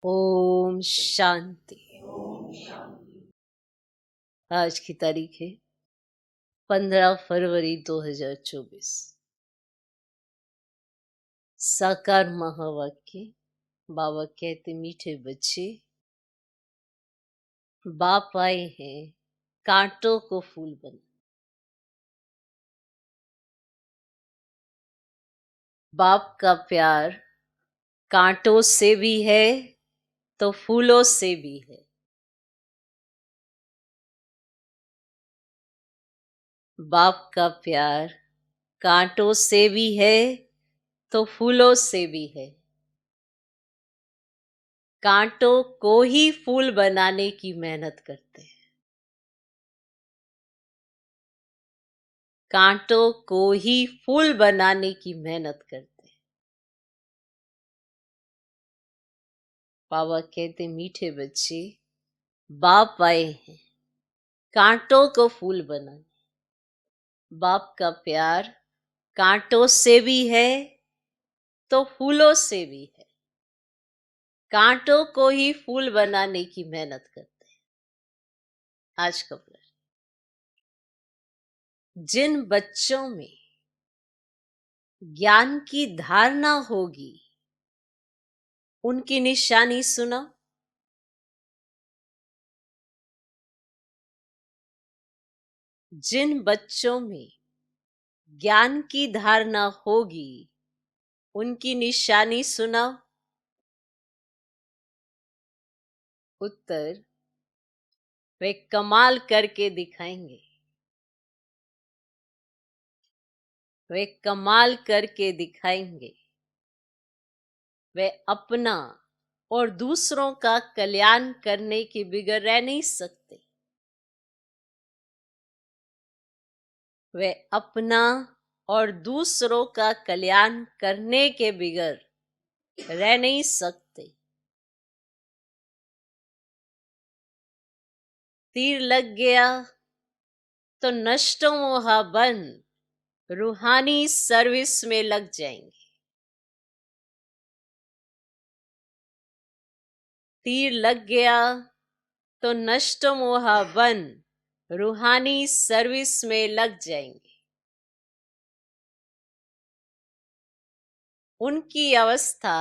ओम शांति। आज की तारीख है 15 फरवरी 2024। साकार महावाक्य। बाबा कहते, मीठे बच्चे, बाप आए हैं कांटों को फूल बना। बाप का प्यार कांटों से भी है तो फूलों से भी है। बाप का प्यार कांटों से भी है तो फूलों से भी है। कांटों को ही फूल बनाने की मेहनत करते हैं। कांटों को ही फूल बनाने की मेहनत करते हैं। बाबा कहते, मीठे बच्चे, बाप आए हैं कांटों को फूल बनाने। बाप का प्यार कांटों से भी है तो फूलों से भी है। कांटों को ही फूल बनाने की मेहनत करते हैं। आज का प्रश्न, जिन बच्चों में ज्ञान की धारणा होगी उनकी निशानी सुना। जिन बच्चों में ज्ञान की धारणा होगी उनकी निशानी सुना। उत्तर, वे कमाल करके दिखाएंगे। वे कमाल करके दिखाएंगे। वे अपना और दूसरों का कल्याण करने के बिगड़ रह नहीं सकते। वे अपना और दूसरों का कल्याण करने के बिगड़ रह नहीं सकते। तीर लग गया तो नष्टों मोहा बन रूहानी सर्विस में लग जाएंगे। तीर लग गया तो नष्ट मोहा बन रूहानी सर्विस में लग जाएंगे। उनकी अवस्था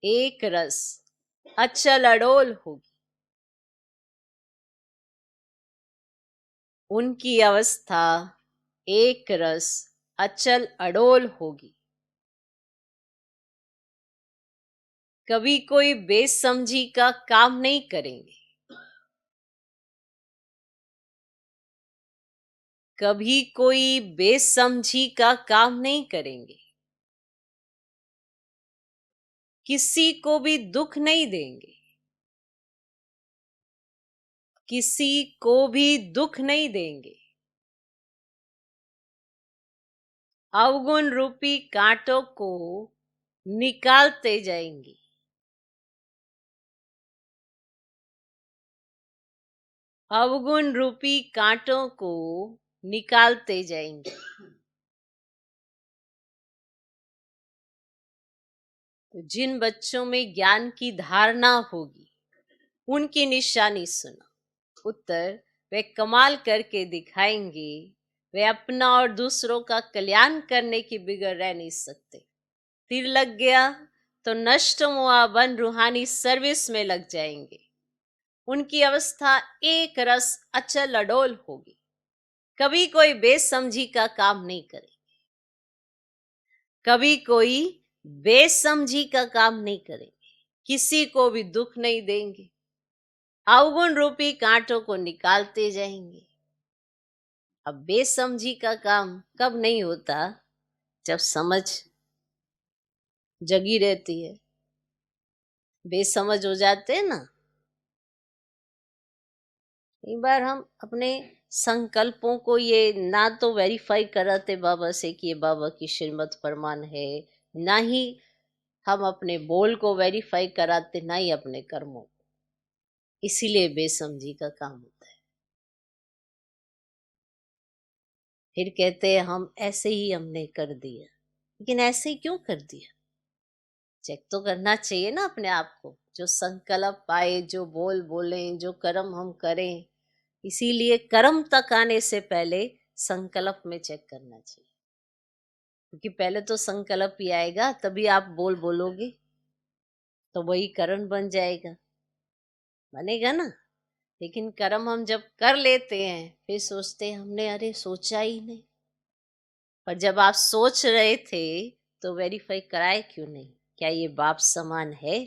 एक रस अचल अडोल होगी। उनकी अवस्था एक रस अचल अडोल होगी। कभी कोई बेसमझी का काम नहीं करेंगे। कभी कोई बेसमझी का काम नहीं करेंगे। किसी को भी दुख नहीं देंगे। किसी को भी दुख नहीं देंगे। अवगुण रूपी कांटों को निकालते जाएंगे। अवगुण रूपी कांटों को निकालते जाएंगे। तो जिन बच्चों में ज्ञान की धारणा होगी उनकी निशानी सुना। उत्तर, वे कमाल करके दिखाएंगे। वे अपना और दूसरों का कल्याण करने की बिगड़ रह नहीं सकते। तीर लग गया तो नष्ट मुआ बन रूहानी सर्विस में लग जाएंगे। उनकी अवस्था एक रस अचल अडोल होगी। कभी कोई बेसमझी का काम नहीं करेंगे। कभी कोई बेसमझी का काम नहीं करेंगे। किसी को भी दुख नहीं देंगे। अवगुण रूपी कांटों को निकालते जाएंगे। अब बेसमझी का काम कब नहीं होता? जब समझ जगी रहती है। बेसमझ हो जाते हैं ना। एक बार हम अपने संकल्पों को ये ना तो वेरीफाई कराते बाबा से कि ये बाबा की श्रीमत फरमान है, ना ही हम अपने बोल को वेरीफाई कराते, ना ही अपने कर्मों को। इसीलिए बेसमझी का काम होता है। फिर कहते हैं हम ऐसे ही हमने कर दिया। लेकिन ऐसे ही क्यों कर दिया? चेक तो करना चाहिए ना अपने आप को, जो संकल्प आए, जो बोल बोलें, जो कर्म हम करें। इसीलिए कर्म तक आने से पहले संकल्प में चेक करना चाहिए, क्योंकि पहले तो संकल्प ही आएगा, तभी आप बोल बोलोगे, तो वही कर्म बन जाएगा, बनेगा ना। लेकिन कर्म हम जब कर लेते हैं फिर सोचते हैं हमने अरे सोचा ही नहीं। पर जब आप सोच रहे थे तो वेरीफाई कराए क्यों नहीं, क्या ये बाप समान है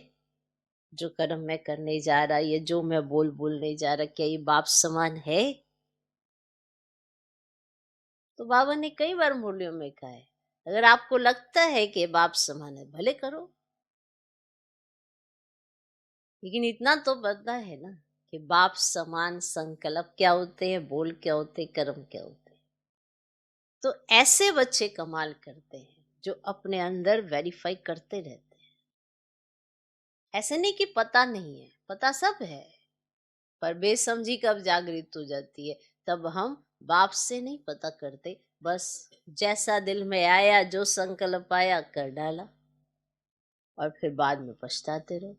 जो कर्म मैं करने जा रहा, ये जो मैं बोलने जा रहा, क्या ये बाप समान है? तो बाबा ने कई बार मुरलियों में कहा है, अगर आपको लगता है कि बाप समान है भले करो, लेकिन इतना तो पता है ना कि बाप समान संकल्प क्या होते हैं, बोल क्या होते हैं, कर्म क्या होते हैं। तो ऐसे बच्चे कमाल करते हैं जो अपने अंदर वेरीफाई करते रहते हैं। ऐसे नहीं कि पता नहीं है, पता सब है, पर बेसमझी कब जागृत हो जाती है, तब हम बाप से नहीं पता करते, बस जैसा दिल में आया, जो संकल्प आया कर डाला, और फिर बाद में पछताते रहो।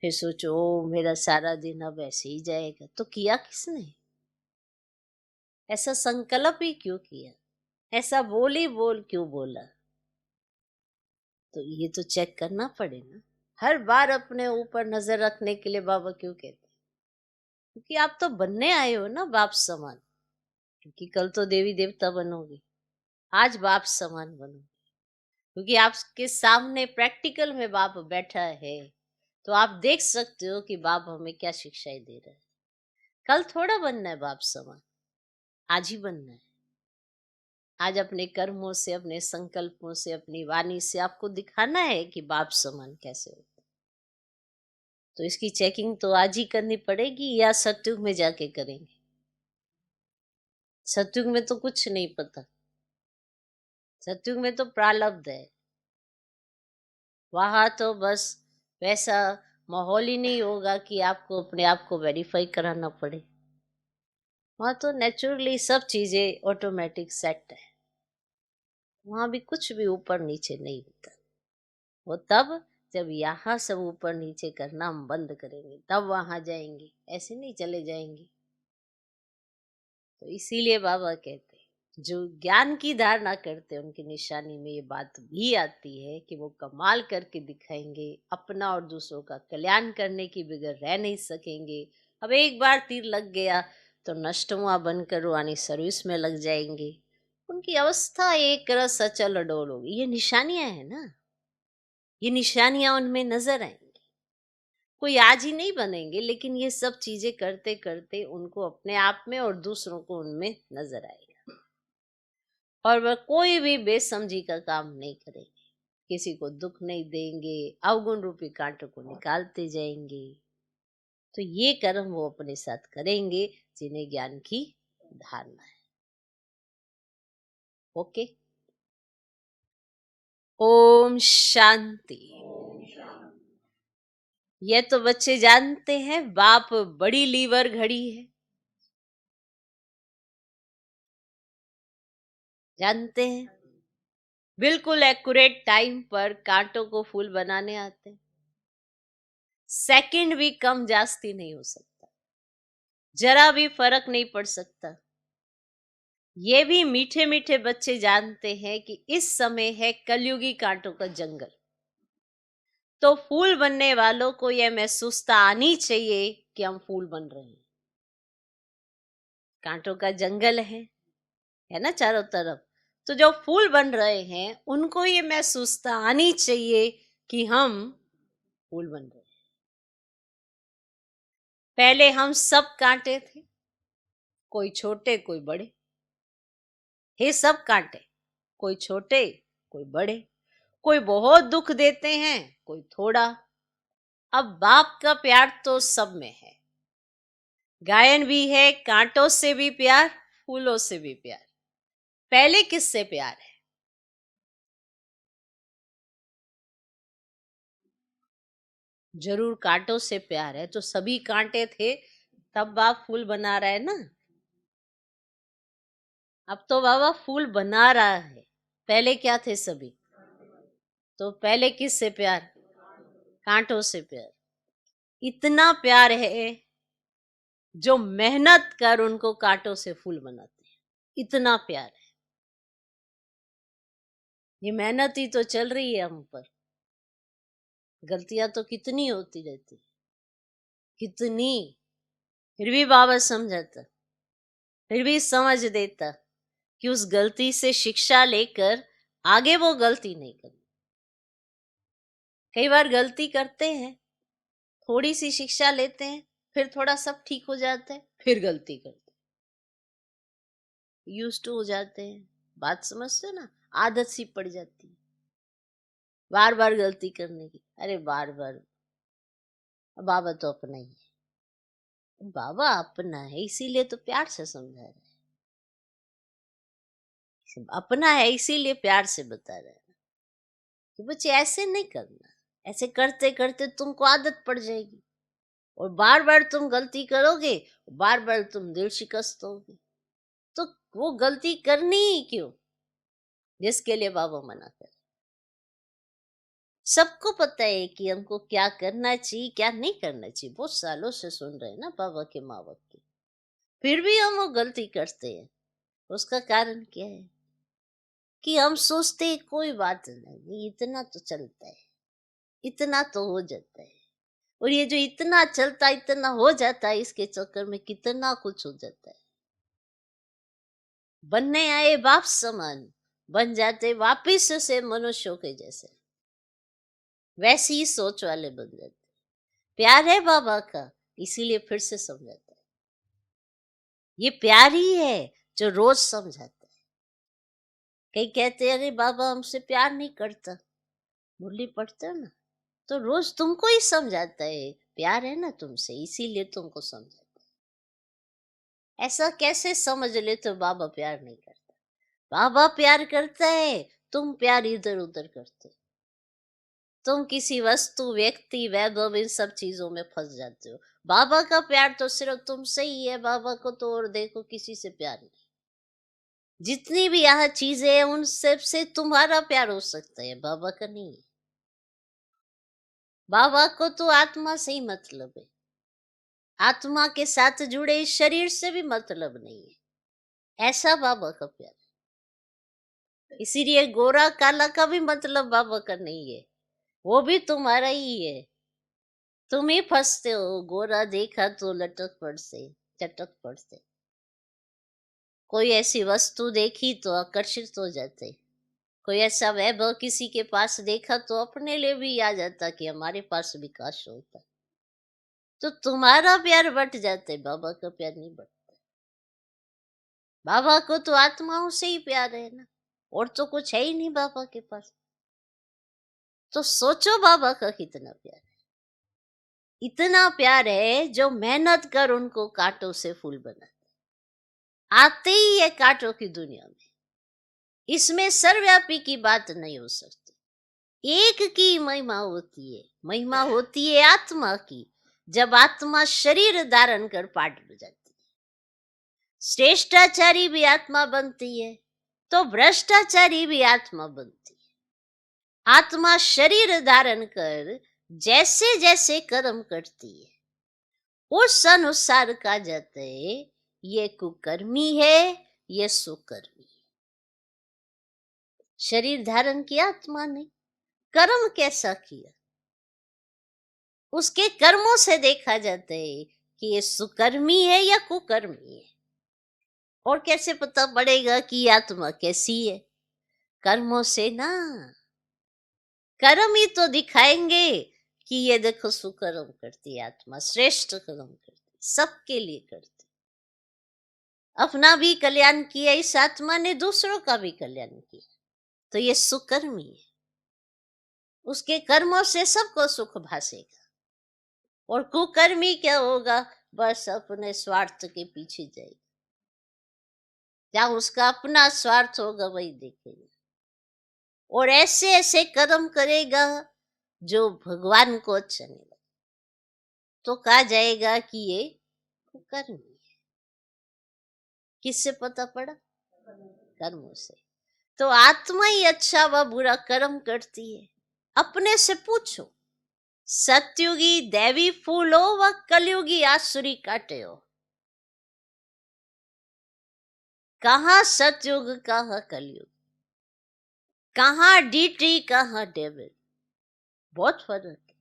फिर सोचो ओ मेरा सारा दिन अब ऐसे ही जाएगा, तो किया किसने? ऐसा संकल्प ही क्यों किया? ऐसा बोल ही बोल क्यों बोला? तो ये तो चेक करना पड़े ना। हर बार अपने ऊपर नजर रखने के लिए बाबा क्यों कहते हैं? क्योंकि आप तो बनने आए हो ना बाप समान, क्योंकि कल तो देवी देवता बनोगे, आज बाप समान बनो, क्योंकि आपके सामने प्रैक्टिकल में बाप बैठा है, तो आप देख सकते हो कि बाप हमें क्या शिक्षाएं दे रहा है। कल थोड़ा बनना है बाप समान, आज ही बनना है। आज अपने कर्मों से, अपने संकल्पों से, अपनी वाणी से आपको दिखाना है कि बाप समान कैसे होता है। तो इसकी चेकिंग तो आज ही करनी पड़ेगी या सत्युग में जाके करेंगे? सत्युग में तो कुछ नहीं पता, सत्युग में तो प्रारब्ध है, वहां तो बस वैसा माहौल ही नहीं होगा कि आपको अपने आप को वेरीफाई कराना पड़े। वहां तो नेचुरली सब चीजें ऑटोमेटिक सेट है, वहां भी कुछ भी ऊपर नीचे नहीं होता। वो तब जब यहाँ सब ऊपर नीचे करना हम बंद करेंगे तब वहां जाएंगे, ऐसे नहीं चले जाएंगे। तो इसीलिए बाबा कहते हैं जो ज्ञान की धारणा करते हैं उनकी निशानी में ये बात भी आती है कि वो कमाल करके दिखाएंगे, अपना और दूसरों का कल्याण करने की बगैर रह नहीं सकेंगे। अब एक बार तीर लग गया तो नष्टमुआ बनकर रूहानी सर्विस में लग जाएंगे, उनकी अवस्था एक रस अचल अडोल होगी। ये निशानियां है ना, ये निशानियां उनमें नजर आएंगी। कोई आज ही नहीं बनेंगे, लेकिन ये सब चीजें करते करते उनको अपने आप में और दूसरों को उनमें नजर आएगा, और वह कोई भी बेसमझी का काम नहीं करेंगे, किसी को दुख नहीं देंगे, अवगुण रूपी कांटों को निकालते जाएंगे। तो ये कर्म वो अपने साथ करेंगे जिन्हें ज्ञान की धारणा है। ओके, ओम शांति। ये तो बच्चे जानते हैं बाप बड़ी लीवर घड़ी है, जानते हैं बिल्कुल एक्यूरेट टाइम पर कांटों को फूल बनाने आते हैं। सेकंड भी कम जास्ती नहीं हो सकता, जरा भी फर्क नहीं पड़ सकता। ये भी मीठे मीठे बच्चे जानते हैं कि इस समय है कलयुगी कांटों का जंगल। तो फूल बनने वालों को यह महसूसता आनी चाहिए कि हम फूल बन रहे हैं। कांटों का जंगल है ना चारों तरफ। तो जो फूल बन रहे हैं उनको ये महसूसता आनी चाहिए कि हम फूल बन रहे हैं। पहले हम सब कांटे थे, कोई छोटे कोई बड़े, हे सब कांटे, कोई छोटे कोई बड़े, कोई बहुत दुख देते हैं कोई थोड़ा। अब बाप का प्यार तो सब में है, गायन भी है, कांटों से भी प्यार, फूलों से भी प्यार। पहले किससे प्यार है? जरूर कांटों से प्यार है, तो सभी कांटे थे तब बाप फूल बना रहा है ना। अब तो बाबा फूल बना रहा है, पहले क्या थे सभी? तो पहले किससे प्यार? कांटों से प्यार। इतना प्यार है जो मेहनत कर उनको कांटों से फूल बनाते हैं, इतना प्यार है। ये मेहनत ही तो चल रही है हम पर। गलतियां तो कितनी होती रहती, कितनी, फिर भी बाबा समझाता, फिर भी समझ देता कि उस गलती से शिक्षा लेकर आगे वो गलती नहीं करनी। कई बार गलती करते हैं, थोड़ी सी शिक्षा लेते हैं, फिर थोड़ा सब ठीक हो जाता है, फिर गलती करते हैं, यूज टू हो जाते हैं। बात समझते ना, आदत सी पड़ जाती है बार बार गलती करने की। अरे बार बार, बाबा तो अपना ही है, बाबा अपना है इसीलिए तो प्यार से समझा रहे हैं, अपना है इसीलिए प्यार से बता रहे हैं कि बच्चे ऐसे नहीं करना, ऐसे करते करते तुमको आदत पड़ जाएगी और बार बार तुम गलती करोगे, बार बार तुम दिल शिकस्त होगे, तो वो गलती करनी ही क्यों जिसके लिए बाबा मना कर। सबको पता है कि हमको क्या करना चाहिए क्या नहीं करना चाहिए, बहुत सालों से सुन रहे हैं ना बाबा के माँ बाप के, फिर भी हम वो गलती करते हैं। उसका कारण क्या है कि हम सोचते हैं कोई बात नहीं, इतना तो चलता है, इतना तो हो जाता है। और ये जो इतना चलता इतना हो जाता है, इसके चक्कर में कितना कुछ हो जाता है। बनने आए बाप समान, बन जाते वापिस से मनुष्यों के जैसे, वैसी ही सोच वाले बन जाते। प्यार है बाबा का, इसीलिए फिर से समझाता है। ये प्यार ही है जो रोज समझाता है। कई कहते हैं अरे बाबा हमसे प्यार नहीं करता, मुरली पढ़ते हो ना, तो रोज तुमको ही समझाता है, प्यार है ना तुमसे इसीलिए तुमको समझाता है। ऐसा कैसे समझ ले तो बाबा प्यार नहीं करता? बाबा प्यार करता है, तुम प्यार इधर उधर करते हो। तुम किसी वस्तु व्यक्ति वैभव इन सब चीजों में फंस जाते हो। बाबा का प्यार तो सिर्फ तुमसे ही है, बाबा को तो और देखो किसी से प्यार नहीं। जितनी भी यहाँ चीजें हैं उन सब से तुम्हारा प्यार हो सकता है, बाबा का नहीं है। बाबा को तो आत्मा से ही मतलब है, आत्मा के साथ जुड़े इस शरीर से भी मतलब नहीं है, ऐसा बाबा का प्यार। इसीलिए गोरा काला का भी मतलब बाबा का नहीं है, वो भी तुम्हारा ही है। तुम ही फंसते हो, गोरा देखा तो लटक पड़ते, चटक पड़ते। कोई ऐसी वस्तु देखी तो आकर्षित हो जाते, कोई ऐसा वैभव किसी के पास देखा तो अपने लिए भी आ जाता कि हमारे पास भी काश होता। तो तुम्हारा प्यार बढ़ जाते, बाबा का प्यार नहीं बढ़ता। बाबा को तो आत्माओं से ही प्यार है ना, और तो कुछ है ही नहीं बाबा के पास। तो सोचो बाबा का कितना प्यार है। इतना प्यार है जो मेहनत कर उनको कांटों से फूल बनाते। आते ही है कांटों की दुनिया में, इसमें सर्वव्यापी की बात नहीं हो सकती। एक की महिमा होती है, महिमा होती है आत्मा की, जब आत्मा शरीर धारण कर पाठ हो जाती है। श्रेष्ठाचारी भी आत्मा बनती है तो भ्रष्टाचारी भी आत्मा बनती है। आत्मा शरीर धारण कर जैसे जैसे कर्म करती है, उस अनुसार कहा जाता है ये कुकर्मी है, ये सुकर्मी है। शरीर धारण किया आत्मा ने, कर्म कैसा किया, उसके कर्मों से देखा जाता है कि ये सुकर्मी है या कुकर्मी है। और कैसे पता पड़ेगा कि आत्मा कैसी है? कर्मों से ना, कर्म ही तो दिखाएंगे कि ये देखो सुकर्म करती है आत्मा, श्रेष्ठ कर्म करती, सबके लिए करती। अपना भी कल्याण किया इस आत्मा ने, दूसरों का भी कल्याण किया, तो ये सुकर्मी है। उसके कर्मों से सबको सुख भासेगा। और कुकर्मी क्या होगा? बस अपने स्वार्थ के पीछे जाएगा, जहां उसका अपना स्वार्थ होगा वही देखेगा, और ऐसे ऐसे कर्म करेगा जो भगवान को अच्छा नहीं लगता, तो कहा जाएगा कि ये कुकर्मी है। किससे पता पड़ा? कर्मों से। तो आत्मा ही अच्छा व बुरा कर्म करती है, अपने से पूछो, सतयुगी दैवी फूल हो व कलयुगी आसुरी काटे हो, कहाँ सतयुग कहाँ कलयुग, कहाँ डीटी कहाँ डेविल, बहुत फर्क है।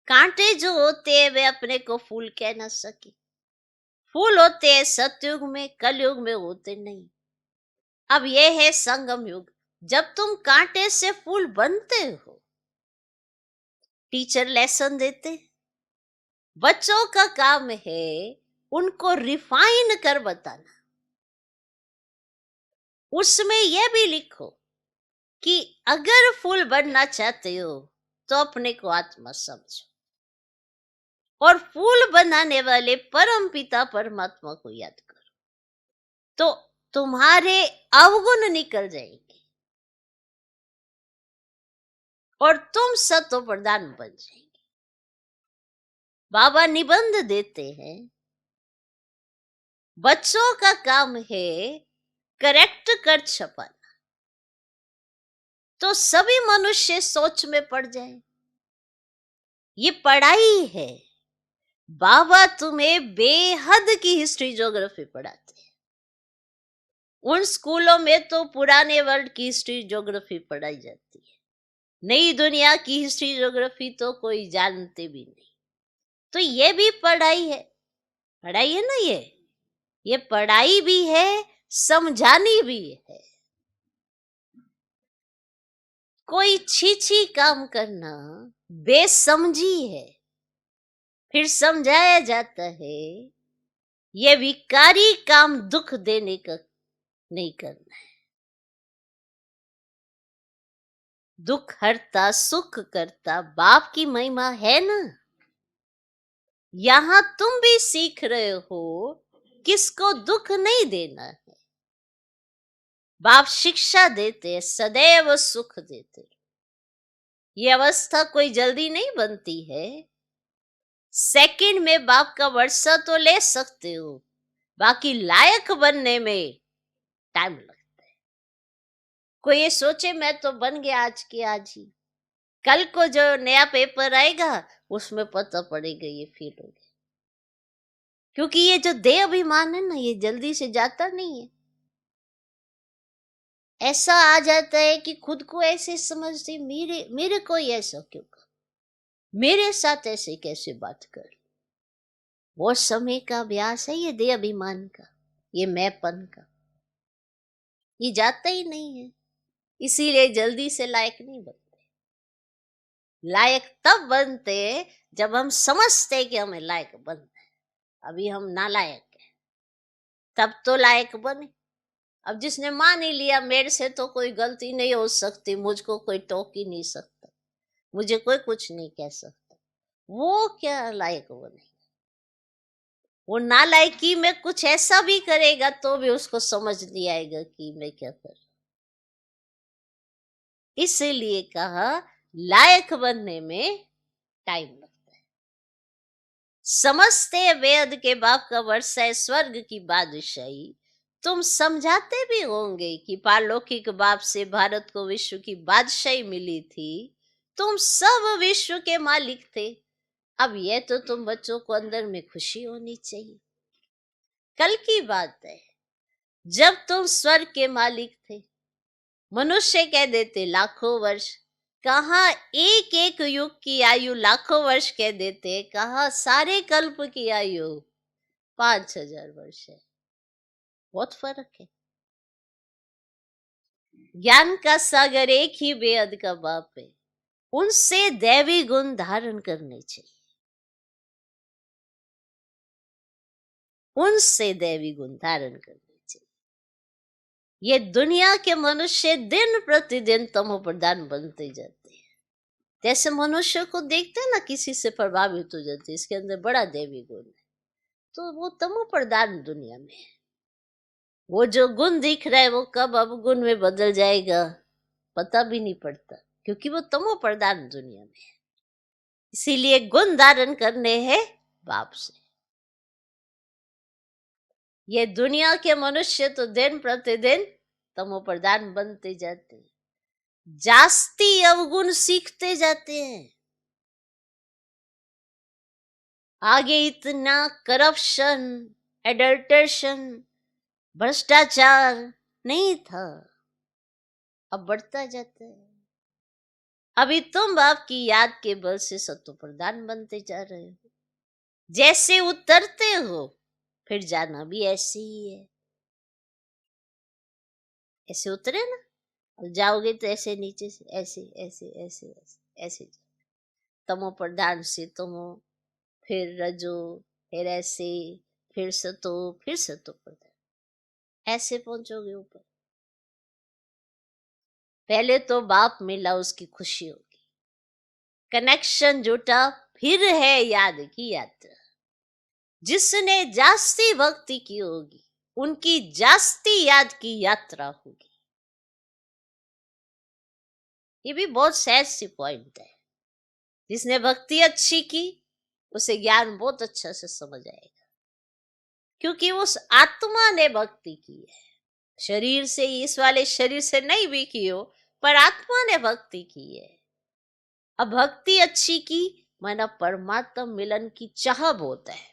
कांटे जो होते हैं वे अपने को फूल कह ना सके, फूल होते हैं सतयुग में, कलयुग में होते नहीं। अब यह है संगम युग, जब तुम कांटे से फूल बनते हो। टीचर लेसन देते, बच्चों का काम है उनको रिफाइन कर बताना। उसमें यह भी लिखो कि अगर फूल बनना चाहते हो तो अपने को आत्मा समझो और फूल बनाने वाले परम पिता परमात्मा को याद करो, तो तुम्हारे अवगुण निकल जाएंगे और तुम सतो प्रधान बन जाएंगे। बाबा निबंध देते हैं, बच्चों का काम है करेक्ट कर छपाना, तो सभी मनुष्य सोच में पड़ जाए। ये पढ़ाई है। बाबा तुम्हें बेहद की हिस्ट्री ज्योग्राफी पढ़ाते हैं। उन स्कूलों में तो पुराने वर्ल्ड की हिस्ट्री ज्योग्राफी पढ़ाई जाती है, नई दुनिया की हिस्ट्री ज्योग्राफी तो कोई जानते भी नहीं। तो ये भी पढ़ाई है, पढ़ाई है ना, ये पढ़ाई भी है, समझानी भी है। कोई छी काम करना बेसमझी है, फिर समझाया जाता है ये विकारी काम दुख देने का नहीं करना है। दुख हरता सुख करता बाप की महिमा है ना। यहां तुम भी सीख रहे हो किसको दुख नहीं देना है। बाप शिक्षा देते हैं, सदैव सुख देते। ये अवस्था कोई जल्दी नहीं बनती है। सेकंड में बाप का वर्षा तो ले सकते हो, बाकी लायक बनने में टाइम लगता है। कोई ये सोचे मैं तो बन गया आज के आज ही, कल को जो नया पेपर आएगा उसमें पता पड़ेगा ये फील होगा। क्योंकि ये जो देह अभिमान है ना, ये जल्दी से जाता नहीं है। ऐसा आ जाता है कि खुद को ऐसे समझते, मेरे मेरे को ऐसा क्यों कर, मेरे साथ ऐसे कैसे बात कर। वो समय का अभ्यास है ये देह अभिमान का, ये मैंपन का, ये जाता ही नहीं है। इसीलिए जल्दी से लायक नहीं बनते। लायक तब बनते जब हम समझते कि हमें लायक बनना है। अभी हम नालायक है, तब तो लायक बने। अब जिसने मान ही लिया मेरे से तो कोई गलती नहीं हो सकती, मुझको कोई टोक ही नहीं सकता, मुझे कोई कुछ नहीं कह सकता, वो क्या लायक बने। वो नालायकी में कुछ ऐसा भी करेगा तो भी उसको समझ नहीं आएगा कि मैं क्या कर रहा। इसीलिए कहा लायक बनने में टाइम लगता है। समझते वेद के बाप का वर्षा है स्वर्ग की बादशाही। तुम समझाते भी होंगे कि पारलौकिक बाप से भारत को विश्व की बादशाही मिली थी, तुम सब विश्व के मालिक थे। अब यह तो तुम बच्चों को अंदर में खुशी होनी चाहिए। कल की बात है, जब तुम स्वर्ग के मालिक थे, मनुष्य कह देते लाखों वर्ष, कहा एक एक युग की आयु लाखों वर्ष कह देते, कहा सारे कल्प की आयु 5,000 वर्ष है। बहुत फर्क है। ज्ञान का सागर एक ही बेअद का बाप है, उनसे दैवी गुण धारण करने चाहिए, उनसे दैवी गुण धारण करने चाहिए। ये दुनिया के मनुष्य दिन प्रतिदिन तमो प्रधान बनते जाते हैं। जैसे मनुष्य को देखते हैं ना, किसी से प्रभावित हो जाते, इसके अंदर बड़ा दैवी गुण है, तो वो तमो प्रधान दुनिया में है। वो जो गुण दिख रहा है वो कब अवगुण में बदल जाएगा पता भी नहीं पड़ता, क्योंकि वो तमो प्रधान दुनिया में है। इसीलिए गुण धारण करने हैं बाप से। ये दुनिया के मनुष्य तो दिन प्रतिदिन तमो प्रधान बनते जाते हैं। जास्ती अवगुण सीखते जाते हैं। आगे इतना करप्शन, एडल्ट्रेशन, भ्रष्टाचार नहीं था, अब बढ़ता जाता है। अभी तुम बाप की याद के बल से सतो प्रधान बनते जा रहे हो। जैसे उतरते हो फिर जाना भी ऐसे ही है। ऐसे उतरे ना, और जाओगे तो ऐसे नीचे से ऐसे ऐसे ऐसे ऐसे ऐसे, तमो प्रधान से तमो, फिर रजो, फिर ऐसे, फिर सतो प्रधान, ऐसे पहुंचोगे ऊपर। पहले तो बाप मिला, उसकी खुशी होगी, कनेक्शन जुटा, फिर है याद की यात्रा। जिसने जास्ती भक्ति की होगी उनकी जास्ती याद की यात्रा होगी। ये भी बहुत सहज सी पॉइंट है। जिसने भक्ति अच्छी की उसे ज्ञान बहुत अच्छा से समझ आएगा, क्योंकि उस आत्मा ने भक्ति की है। शरीर से, इस वाले शरीर से नहीं भी की हो, पर आत्मा ने भक्ति की है। अब भक्ति अच्छी की माना परमात्मा मिलन की चाह बहुत है,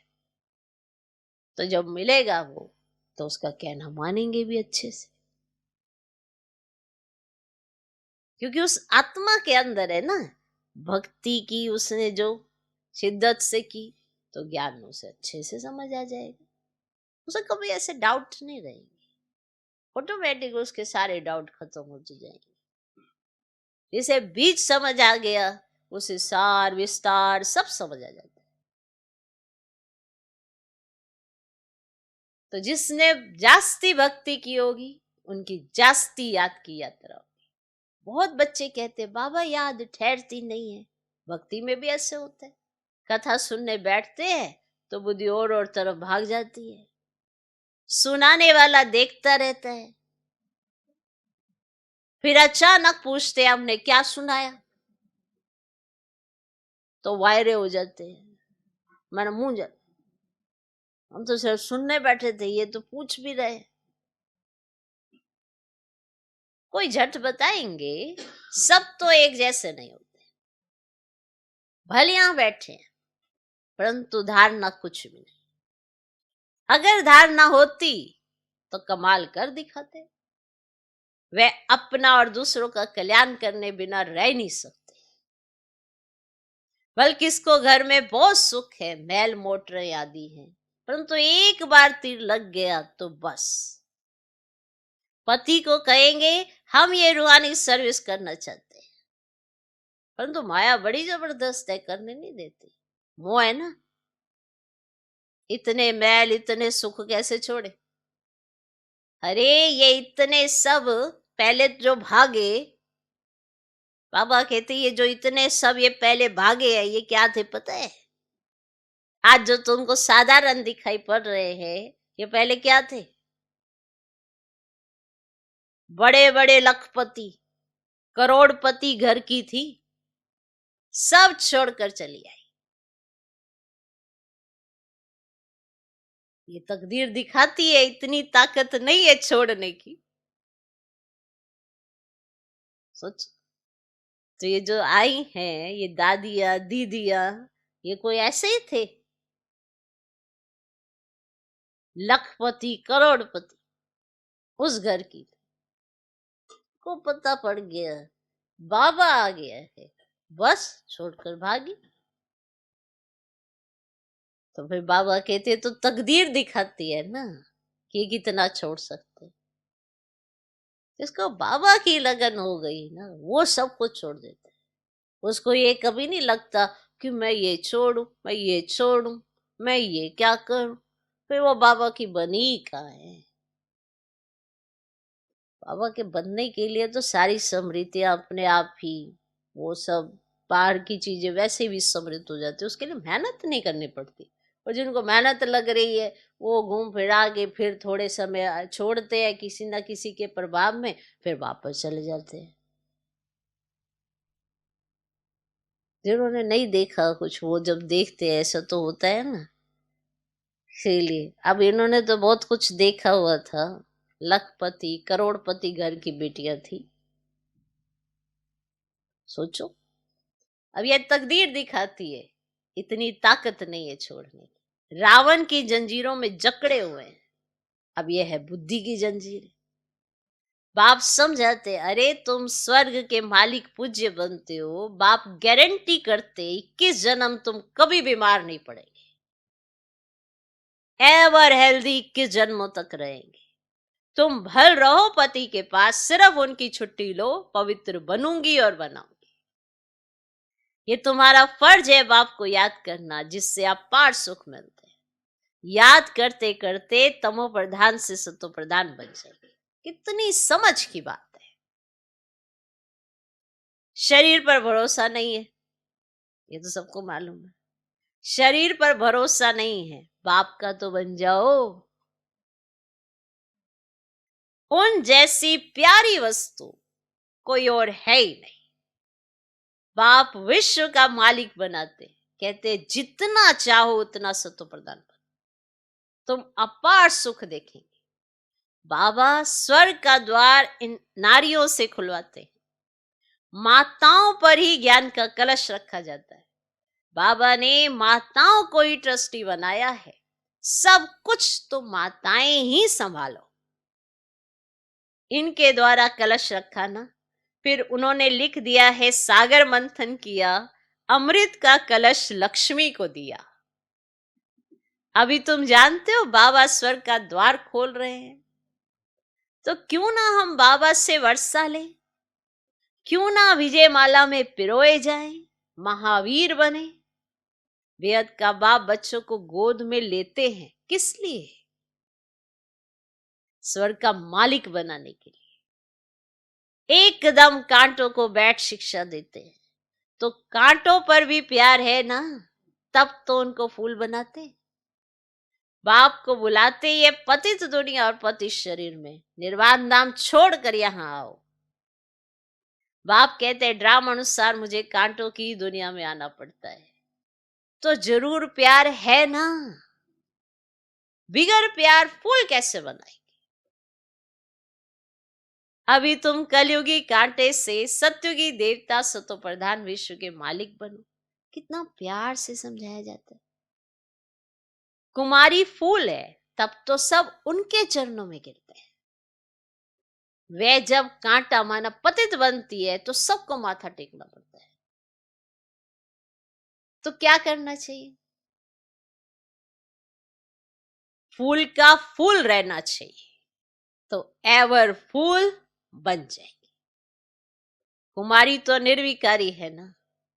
तो जब मिलेगा वो तो उसका कहना मानेंगे भी अच्छे से, क्योंकि उस आत्मा के अंदर है ना भक्ति की। उसने जो शिद्दत से की तो ज्ञान उसे अच्छे से समझ आ जाएगा, उसे कभी ऐसे डाउट नहीं रहेंगे, ऑटोमेटिक उसके सारे डाउट खत्म हो जाएंगे। जिसे बीज समझ आ गया उसे सार विस्तार सब समझ आ जाता है। तो जिसने जास्ती भक्ति की होगी उनकी जास्ती याद की यात्रा होगी। बहुत बच्चे कहते बाबा याद ठहरती नहीं है, भक्ति में भी ऐसे होता है। कथा सुनने बैठते हैं तो बुद्धि और तरफ भाग जाती है, सुनाने वाला देखता रहता है, फिर अचानक पूछते हैं हमने क्या सुनाया, तो वायरे हो जाते हैं, मैंने मुंह जा, हम तो सिर्फ सुनने बैठे थे, ये तो पूछ भी रहे। कोई झट बताएंगे, सब तो एक जैसे नहीं होते। भले यहां बैठे हैं परंतु धारणा कुछ भी नहीं। अगर धारणा होती तो कमाल कर दिखाते। वे अपना और दूसरों का कल्याण करने बिना रह नहीं सकते। बल्कि इसको घर में बहुत सुख है, मैल मोटर आदि है, परंतु एक बार तीर लग गया तो बस। पति को कहेंगे हम ये रूहानी सर्विस करना चाहते हैं, परंतु माया बड़ी जबरदस्त है, करने नहीं देती। मोह है ना, इतने मैल इतने सुख कैसे छोड़े। अरे ये इतने सब पहले जो भागे, बाबा कहते ये जो इतने सब ये पहले भागे हैं, ये क्या थे पता है? आज जो तुमको साधारण दिखाई पड़ रहे हैं ये पहले क्या थे? बड़े बड़े लखपति, करोड़पति घर की थी, सब छोड़कर चली आई। ये तकदीर दिखाती है, इतनी ताकत नहीं है छोड़ने की। सोच, तो ये जो आई हैं ये दादियां दीदियां, ये कोई ऐसे ही थे? लखपति करोड़पति उस घर की को पता पड़ गया बाबा आ गया है, बस छोड़कर भागी। तो फिर बाबा कहते तो तकदीर दिखाती है ना कि कितना छोड़ सकते। जिसको बाबा की लगन हो गई ना वो सब कुछ छोड़ देता है। उसको ये कभी नहीं लगता कि मैं ये छोड़ू, मैं ये छोड़ू, मैं ये क्या करूं। फिर वो बाबा की बनी ही कहाँ है। बाबा के बनने के लिए तो सारी समृद्धियां अपने आप ही, वो सब बाहर की चीजें वैसे भी समृद्ध हो जाती है, उसके लिए मेहनत नहीं करनी पड़ती। और जिनको मेहनत लग रही है वो घूम फिरा के फिर थोड़े समय छोड़ते हैं किसी न किसी के प्रभाव में, फिर वापस चले जाते हैं। जिन्होंने नहीं देखा कुछ वो जब देखते हैं ऐसा तो होता है ना। इसीलिए अब इन्होंने तो बहुत कुछ देखा हुआ था, लखपति करोड़पति घर की बेटियां थी, सोचो, अब यह तकदीर दिखाती है, इतनी ताकत नहीं है छोड़ने की। रावण की जंजीरों में जकड़े हुए हैं, अब यह है बुद्धि की जंजीर। बाप समझाते, अरे तुम स्वर्ग के मालिक पूज्य बनते हो, बाप गारंटी करते 21 जन्म तुम कभी बीमार नहीं पड़ेंगे, एवर हेल्दी 21 जन्मों तक रहेंगे। तुम भल रहो पति के पास, सिर्फ उनकी छुट्टी लो, पवित्र बनूंगी और बनाऊंगी। ये तुम्हारा फर्ज है बाप को याद करना, जिससे आप पार सुख मिलते हैं। याद करते करते तमो प्रधान से सतो प्रधान बन जाएंगे। कितनी समझ की बात है। शरीर पर भरोसा नहीं है, ये तो सबको मालूम है। शरीर पर भरोसा नहीं है, बाप का तो बन जाओ। उन जैसी प्यारी वस्तु कोई और है ही नहीं। बाप विश्व का मालिक बनाते, कहते जितना चाहो उतना सतो प्रदान करो, तुम अपार सुख देखेंगे। बाबा स्वर्ग का द्वार इन नारियों से खुलवाते हैं। माताओं पर ही ज्ञान का कलश रखा जाता है। बाबा ने माताओं को ही ट्रस्टी बनाया है, सब कुछ तो माताएं ही संभालो। इनके द्वारा कलश रखा ना, फिर उन्होंने लिख दिया है, सागर मंथन किया, अमृत का कलश लक्ष्मी को दिया। अभी तुम जानते हो बाबा स्वर्ग का द्वार खोल रहे हैं, तो क्यों ना हम बाबा से वर्षा लें, क्यों ना विजय माला में पिरोए जाएं, महावीर बने। बेहद का बाप बच्चों को गोद में लेते हैं किस लिए? स्वर्ग का मालिक बनाने के लिए। एकदम कांटों को बैठ शिक्षा देते हैं, तो कांटों पर भी प्यार है ना, तब तो उनको फूल बनाते। बाप को बुलाते, ये पतित दुनिया और पतित शरीर में निर्वाण धाम छोड़कर यहां आओ। बाप कहते हैं, ड्राम अनुसार मुझे कांटों की दुनिया में आना पड़ता है, तो जरूर प्यार है ना। बिगर प्यार फूल कैसे बनाएंगे? अभी तुम कलयुगी कांटे से सत्युगी देवता सतो प्रधान विश्व के मालिक बनो। कितना प्यार से समझाया जाता है। कुमारी फूल है, तब तो सब उनके चरणों में गिरते हैं। वे जब कांटा माना पतित बनती है, तो सबको माथा टेकना पड़ता है। तो क्या करना चाहिए? फूल का फूल रहना चाहिए, तो एवर फूल बन जाएगी। कुमारी तो निर्विकारी है ना,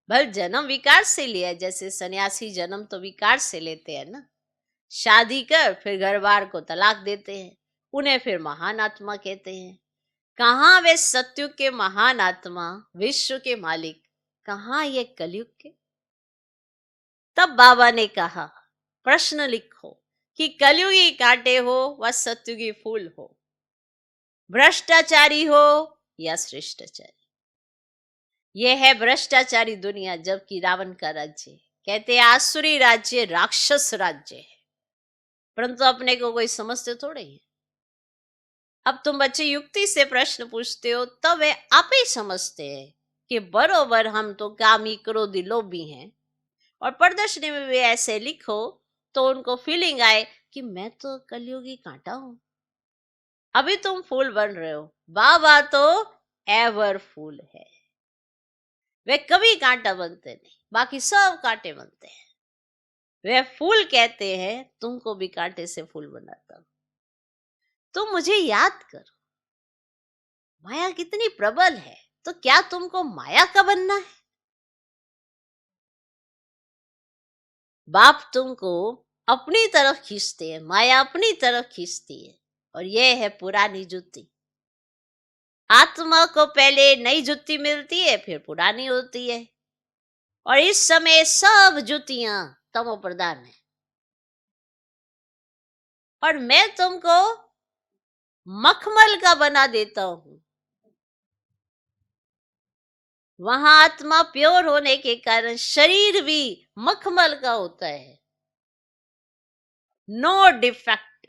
भल जन्म विकार से लिया, जैसे सन्यासी जन्म तो विकार से लेते हैं ना। शादी कर फिर घर बार को तलाक देते हैं, उन्हें फिर महान आत्मा कहते हैं। कहाँ वे सत्युग के महान आत्मा, विश्व के मालिक, कहाँ ये कलयुग के? तब बाबा ने कहा, प्रश्न लिखो कि कलयुगी कांटे हो व सत्युगी फूल हो, भ्रष्टाचारी हो या श्रेष्ठाचारी। यह है भ्रष्टाचारी दुनिया, जबकि रावण का राज्य, कहते हैं आसुरी राज्य, राक्षस राज्य है, परंतु अपने को कोई समझते थोड़े हैं। अब तुम बच्चे युक्ति से प्रश्न पूछते हो, तब वे आप ही समझते हैं कि बरोबर हम तो कामी क्रोधी लोभी हैं, और प्रदर्शनी में भी ऐसे लिखो तो उनको फीलिंग आए कि मैं तो कलयुगी कांटा हूं। अभी तुम फूल बन रहे हो, बाबा तो एवर फूल है। वे कभी कांटा बनते नहीं, बाकी सब कांटे बनते हैं। वे फूल कहते हैं, तुमको भी कांटे से फूल बनाता हूं। तुम मुझे याद करो, माया कितनी प्रबल है, तो क्या तुमको माया का बनना है? बाप तुमको अपनी तरफ खींचते हैं, माया अपनी तरफ खींचती है, और यह है पुरानी जुत्ती। आत्मा को पहले नई जुत्ती मिलती है, फिर पुरानी होती है, और इस समय सब जुतियां तमो प्रधान है। और मैं तुमको मखमल का बना देता हूं। वहां आत्मा प्योर होने के कारण शरीर भी मखमल का होता है, नो डिफेक्ट।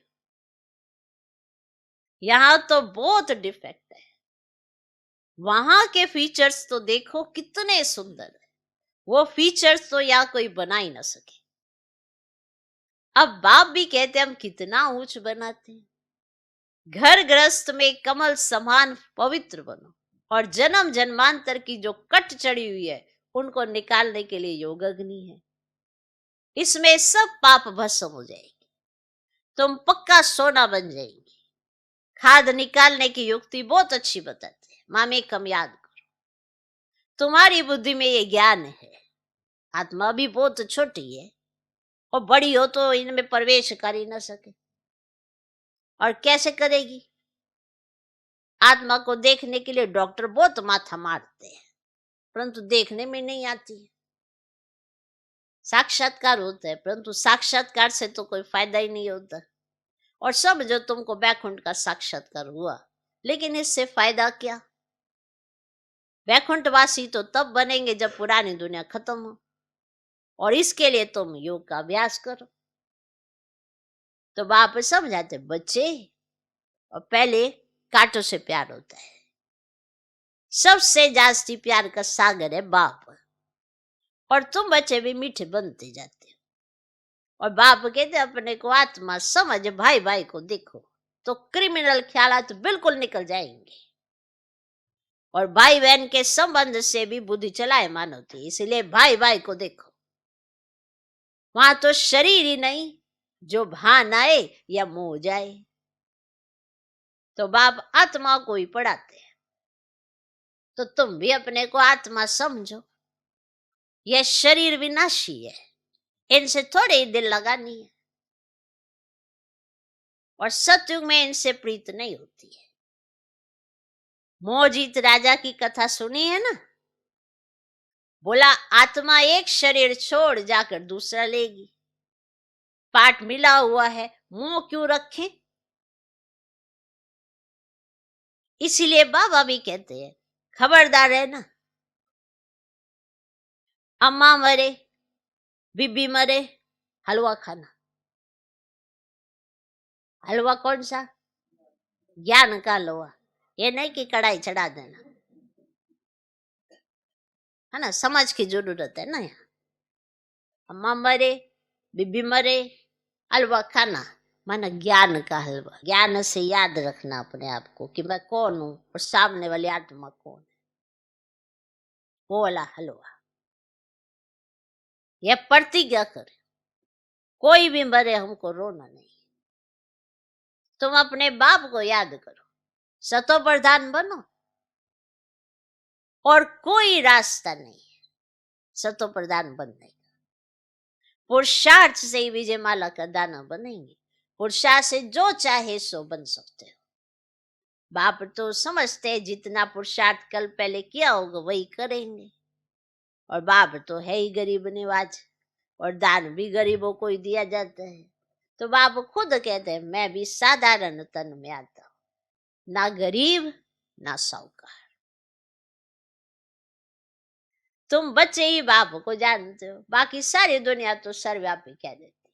यहां तो बहुत डिफेक्ट है। वहां के फीचर्स तो देखो कितने सुंदर है, वो फीचर्स तो यहाँ कोई बना ही ना सके। अब बाप भी कहते हम कितना ऊंच बनाते हैं, घर गृहस्थ में कमल समान पवित्र बनो, और जन्म जन्मांतर की जो कट चढ़ी हुई है उनको निकालने के लिए योग अग्नि है। इसमें सब पाप भस्म हो जाएगी, तुम पक्का सोना बन जाएंगे। खाद निकालने की युक्ति बहुत अच्छी बताते हैं, मामे कम याद करो, तुम्हारी बुद्धि में ये ज्ञान है, आत्मा भी बहुत छोटी है और बड़ी हो तो इनमें प्रवेश कर ही ना सके, और कैसे करेगी? आत्मा को देखने के लिए डॉक्टर बहुत माथा मारते हैं, परंतु देखने में नहीं आती है। साक्षात्कार होता है, परंतु साक्षात्कार से तो कोई फायदा ही नहीं होता। और सब जो तुमको बैकुंठ का साक्षात्कार हुआ, लेकिन इससे फायदा क्या? बैकुंठवासी तो तब बनेंगे जब पुरानी दुनिया खत्म हो, और इसके लिए तुम योग का अभ्यास करो। तो बाप समझाते बच्चे, और पहले कांटों से प्यार होता है, सबसे जास्ती प्यार का सागर है बाप, और तुम बच्चे भी मीठे बनते जाते हो। और बाप कहते अपने को आत्मा समझ, भाई भाई को देखो, तो क्रिमिनल ख्यालात बिल्कुल निकल जाएंगे, और भाई बहन के संबंध से भी बुद्धि चलायमान होती है। इसलिए भाई भाई को देखो, वहां तो शरीर ही नहीं, जो भान आए या मोह जाए। तो बाप आत्मा को ही पढ़ाते हैं, तो तुम भी अपने को आत्मा समझो। यह शरीर विनाशी है, इनसे थोड़े ही दिल लगानी है, और सतयुग में इनसे प्रीत नहीं होती है। मोहजीत राजा की कथा सुनी है ना? बोला आत्मा एक शरीर छोड़ जाकर दूसरा लेगी, पाठ मिला हुआ है, मोह क्यों रखें? इसीलिए बाबा भी कहते हैं खबरदार है ना, अम्मा मरे, बीबी मरे, हलवा खाना। हलवा कौन सा? ज्ञान का हलवा, ये नहीं कि कढ़ाई चढ़ा देना, है ना? समझ की जरूरत है ना। यहाँ अम्मा मरे, बीबी मरे, हलवा खाना, माना ज्ञान का हलवा। ज्ञान से याद रखना अपने आप को कि मैं कौन हूं और सामने वाली आत्मा कौन है, वो वाला हलवा। यह प्रतिज्ञा करे, कोई भी मरे हमको रोना नहीं। तुम अपने बाप को याद करो, सतो प्रधान बनो, और कोई रास्ता नहीं है सतो प्रधान बनने का। पुरुषार्थ से ही विजय माला का दाना बनेंगे, पुरुषार्थ से जो चाहे सो बन सकते हो। बाप तो समझते हैं जितना पुरुषार्थ कल पहले किया होगा वही करेंगे, और बाप तो है ही गरीब निवाज, और दान भी गरीबों को ही दिया जाता है। तो बाप खुद कहते हैं मैं भी साधारण तन में आता हूं, ना गरीब ना साहूकार। तुम बच्चे ही बाप को जानते हो, बाकी सारी दुनिया तो सर्वव्यापी कह देती है।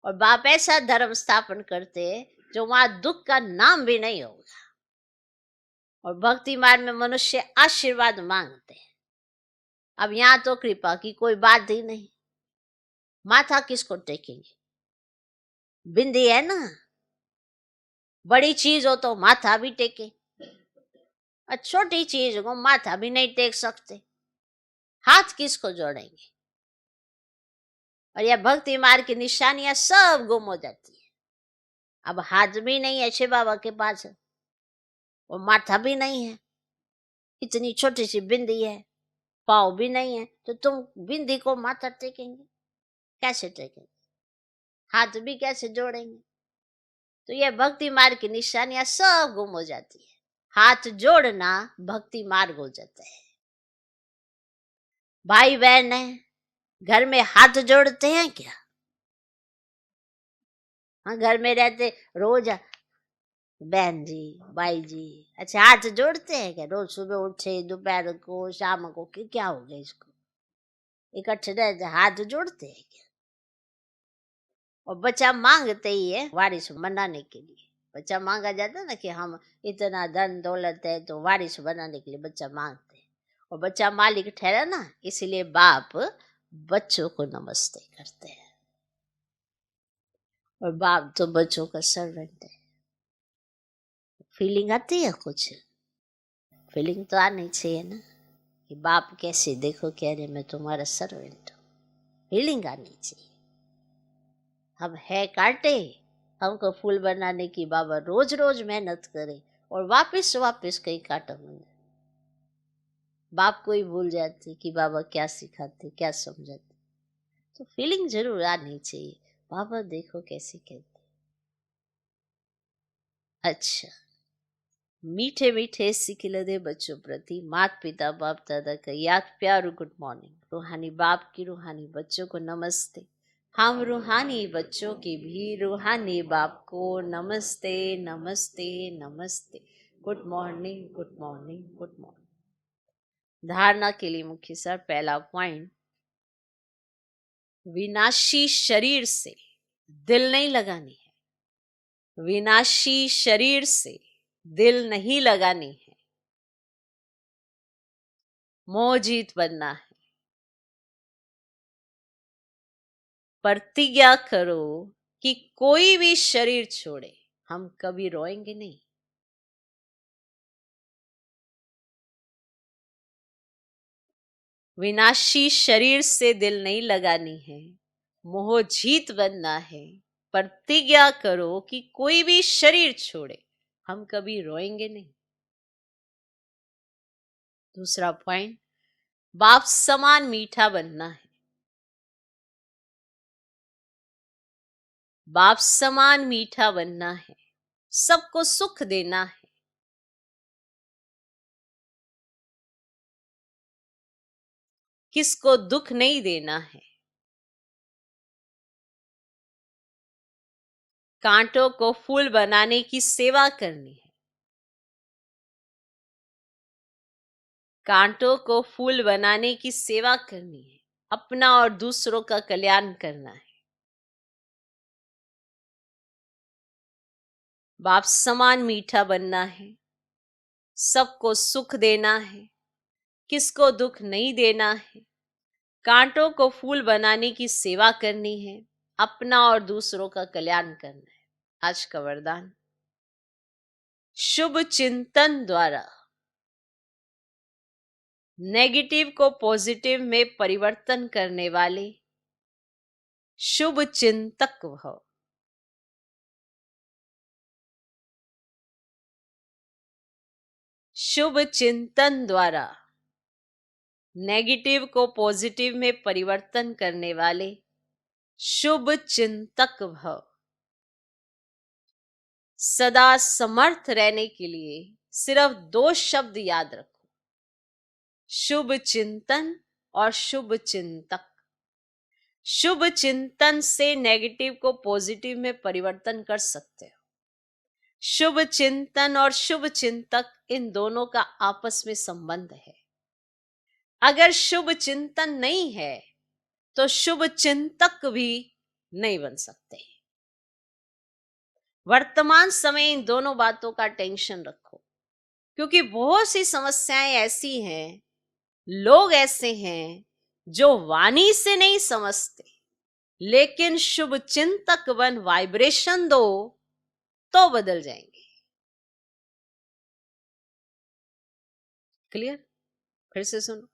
और बाप ऐसा धर्म स्थापन करते हैं जो वहां दुख का नाम भी नहीं होगा, और भक्ति मार्ग में मनुष्य आशीर्वाद मांगते हैं। अब यहाँ तो कृपा की कोई बात ही नहीं, माथा किसको टेकेंगे? बिंदी है ना, बड़ी चीज हो तो माथा भी टेके, और छोटी चीज को माथा भी नहीं टेक सकते, हाथ किसको जोड़ेंगे? और यह भक्ति मार्ग की निशानियां सब गुम हो जाती है। अब हाथ भी नहीं है शिव बाबा के पास, और माथा भी नहीं है, इतनी छोटी सी बिंदी है, पाँव भी नहीं है, तो तुम बिंदी को माथा टेकेंगे? कैसे टेकेंगे? हाथ भी कैसे जोड़ेंगे? तो यह भक्ति मार्ग की निशानियां सब गुम हो जाती है। हाथ जोड़ना भक्ति मार्ग हो जाता है। भाई बहन है, घर में हाथ जोड़ते हैं क्या? हाँ, घर में रहते रोज बहन जी, भाई जी, अच्छा हाथ जोड़ते हैं क्या? रोज सुबह उठे, दोपहर को, शाम को, कि क्या हो गया इसको? इकट्ठे रहते हाथ जोड़ते हैं क्या? और बच्चा मांगते ही है वारिस मनाने के लिए, बच्चा मांगा जाता है ना कि हम इतना धन दौलत है तो वारिस बनाने के लिए बच्चा मांगते हैं, और बच्चा मालिक ठहरा ना, इसलिए बाप बच्चों को नमस्ते करते हैं, और बाप तो बच्चों का सर्वेंट है। फीलिंग आती है कुछ? फीलिंग तो आनी चाहिए ना कि बाप कैसे, देखो कह रहे मैं तुम्हारा सर्वेंट हूँ, फीलिंग आनी चाहिए। हम है काटे, हमको फूल बनाने की बाबा रोज रोज मेहनत करे और वापस वापस कहीं काटा बन जाए। बाप को ही भूल जाते कि बाबा क्या सिखाते क्या समझाते। तो फीलिंग जरूर आनी चाहिए, बाबा देखो कैसे कहते। अच्छा, मीठे मीठे सिखिलदे बच्चों प्रति माता पिता बाप दादा का याद प्यार गुड मॉर्निंग। रूहानी बाप की रूहानी बच्चों को नमस्ते। हम रूहानी बच्चों की भी रूहानी बाप को नमस्ते नमस्ते नमस्ते। Good morning good morning good morning. धारणा के लिए मुख्य सर पहला पॉइंट, विनाशी शरीर से दिल नहीं लगानी है। विनाशी शरीर से दिल नहीं लगानी है, मोह जीत बनना है। प्रतिज्ञा करो कि कोई भी शरीर छोड़े हम कभी रोएंगे नहीं। विनाशी शरीर से दिल नहीं लगानी है, मोह जीत बनना है। प्रतिज्ञा करो कि कोई भी शरीर छोड़े हम कभी रोएंगे नहीं। दूसरा पॉइंट, बाप समान मीठा बनना है। बाप समान मीठा बनना है, सबको सुख देना है। किसको दुख नहीं देना है। कांटों को फूल बनाने की सेवा करनी है। कांटों को फूल बनाने की सेवा करनी है, अपना और दूसरों का कल्याण करना है। बाप समान मीठा बनना है, सबको सुख देना है, किसको दुख नहीं देना है। कांटों को फूल बनाने की सेवा करनी है, अपना और दूसरों का कल्याण करना है। आज का वरदान, शुभ चिंतन द्वारा नेगेटिव को पॉजिटिव में परिवर्तन करने वाले शुभ चिंतक भव। शुभ चिंतन द्वारा नेगेटिव को पॉजिटिव में परिवर्तन करने वाले शुभ चिंतक भव। सदा समर्थ रहने के लिए सिर्फ 2 शब्द याद रखो, शुभ चिंतन और शुभ चिंतक। शुभ चिंतन से नेगेटिव को पॉजिटिव में परिवर्तन कर सकते हो। शुभ चिंतन और शुभ चिंतक, इन दोनों का आपस में संबंध है। अगर शुभ चिंतन नहीं है तो शुभ चिंतक भी नहीं बन सकते। वर्तमान समय इन दोनों बातों का टेंशन रखो, क्योंकि बहुत सी समस्याएं ऐसी हैं, लोग ऐसे हैं जो वाणी से नहीं समझते, लेकिन शुभ चिंतक बन वाइब्रेशन दो तो बदल जाएंगे। क्लियर? फिर से सुनो,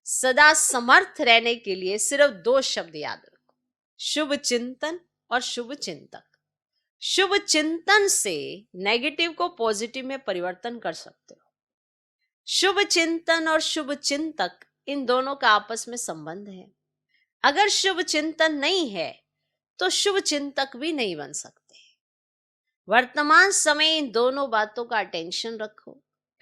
सदा समर्थ रहने के लिए सिर्फ 2 शब्द याद रखो, शुभ चिंतन और शुभ चिंतक। शुभ चिंतन से नेगेटिव को पॉजिटिव में परिवर्तन कर सकते हो। शुभ चिंतन और शुभ चिंतक, इन दोनों का आपस में संबंध है। अगर शुभ चिंतन नहीं है तो शुभ चिंतक भी नहीं बन सकते। वर्तमान समय इन दोनों बातों का अटेंशन रखो,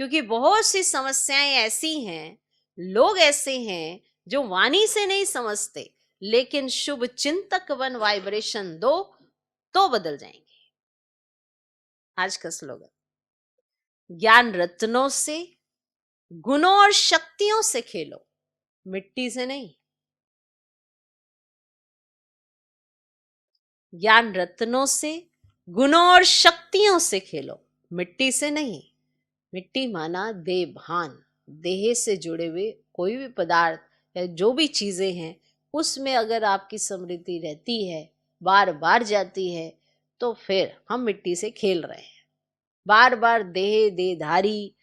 क्योंकि बहुत सी समस्याएं ऐसी हैं, लोग ऐसे हैं जो वाणी से नहीं समझते, लेकिन शुभ चिंतक बन वाइब्रेशन दो तो बदल जाएंगे। आज का स्लोगन, ज्ञान रत्नों से, गुणों और शक्तियों से खेलो, मिट्टी से नहीं। ज्ञान रत्नों से, गुणों और शक्तियों से खेलो, मिट्टी से नहीं। मिट्टी माना देह भान, देह से जुड़े हुए कोई भी पदार्थ या जो भी चीजें हैं उसमें अगर आपकी स्मृति रहती है, बार बार जाती है, तो फिर हम मिट्टी से खेल रहे हैं। बार बार देहधारी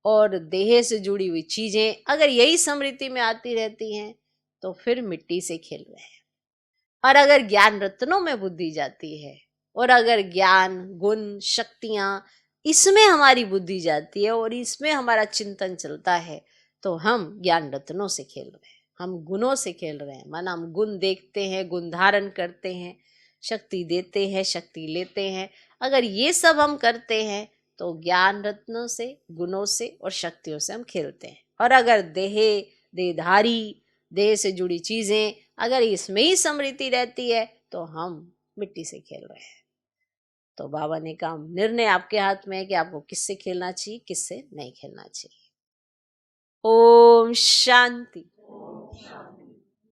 और देह से जुड़ी हुई चीजें अगर यही स्मृति में आती रहती हैं तो फिर मिट्टी से खेल रहे हैं। और अगर ज्ञान रत्नों में बुद्धि जाती है और अगर ज्ञान गुण शक्तियां इसमें हमारी बुद्धि जाती है और इसमें हमारा चिंतन चलता है, तो हम ज्ञान रत्नों से खेल रहे हैं, हम गुणों से खेल रहे हैं। माना हम गुण देखते हैं, गुण धारण करते हैं, शक्ति देते हैं, शक्ति लेते हैं। अगर ये सब हम करते हैं तो ज्ञान रत्नों से, गुणों से और शक्तियों से हम खेलते हैं। और अगर देहधारी, देह से जुड़ी चीजें अगर इसमें ही स्मृति रहती है तो हम मिट्टी से खेल रहे हैं। तो बाबा ने कहा निर्णय आपके हाथ में है कि आपको किससे खेलना चाहिए, किससे नहीं खेलना चाहिए। ओम शांति।